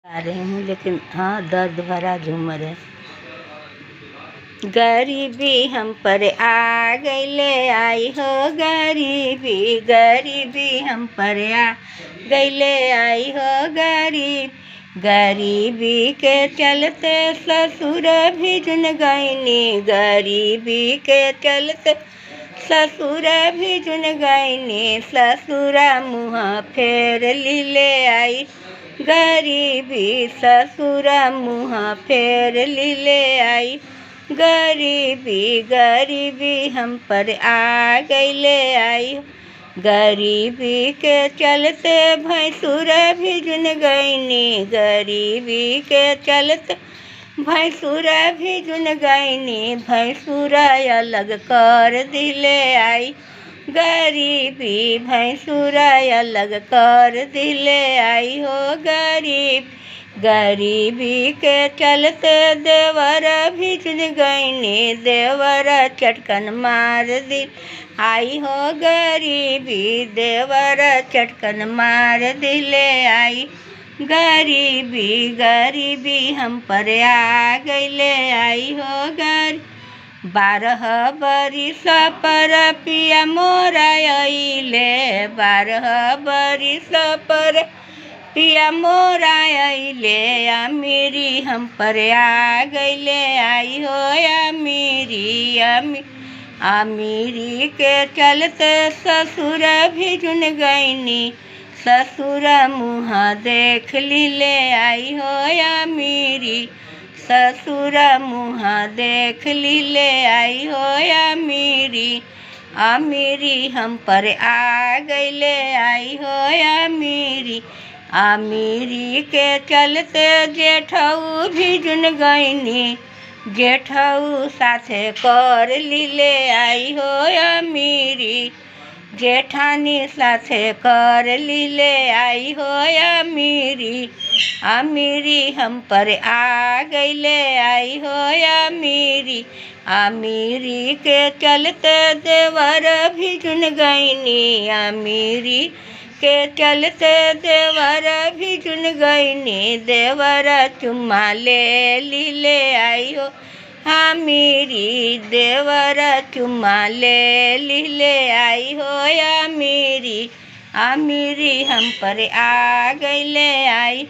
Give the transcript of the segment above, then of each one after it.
गा रही हूँ, लेकिन हाँ दर्द भरा झूमर है। गरीबी हम पर आ गईले आई हो, गरीबी गरीबी हम पर आ गईले आई हो, गरीबी के चलते ससुर भी जुन गईनी, गरीबी के चलते ससुर भी जुन गईनी, ससुरा मुँह फेर लीले आई, गरीबी ससुरा मुँह फेर लीले आई, गरीबी गरीबी हम पर आ गईले आई, गरीबी के चलते भैंसुर भी जुन गईनी, गरीबी के चलते भैंसुर भी जुन गईनी, भैंसुर अलग कर दिले आई, गरीबी भैंसुर अलग कर दिले आई हो, गरीबी के चलते देवर भी जुन गईनी, देवर चटकन मार दी आई हो, गरीबी देवर चटकन मार दिले आई, गरीबी गरीबी हम पर आ गईले आई हो, 12 बरिस पर पिया मोरा अइले, 12 बरिस पर पिया मोरा अइले, अमीरी हम पर आ गईले आई हो, अमीरी के चलते ससुर भी जुन गईनी, ससुर मुँह देख लीले आई हो, अमीरी ससुर मुँह देख लीले आई हो, अमीरी हम पर आ गईले आई हो, अमीरी के चलते जेठऊ भी जुन गईनी, जेठऊ साथे कर लीले आई हो, अमीरी जेठानी साथे कर लीले आई हो, अमीरी हम पर आ गईले आई हो, अमीरी के चलते देवर भी जुन गईनी, अमीरी के चलते देवर भी जुन गईनी, देवर चुम्मा ले लीले आई हो, अमीरी देवर चुम्मा ले लीले आई हो, अमीरी हम पर आ गईले आई,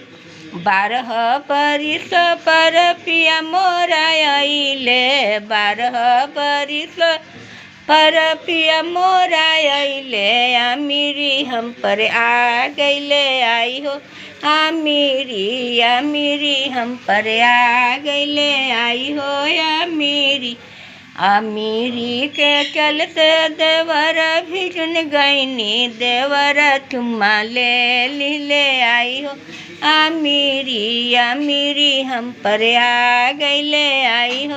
12 बरिस पर पिया मोरा अइले, 12 बरिस पर पिया मोरा अइले, अमीरी हम पर आ गईले आई हो, अमीरी हम पर आ गईले आई हो, अमीरी के चलते देवर भी जुन गईनी, देवर चुम्मा ले लीले आई हो, अमीरी हम पर आ गईले आई हो,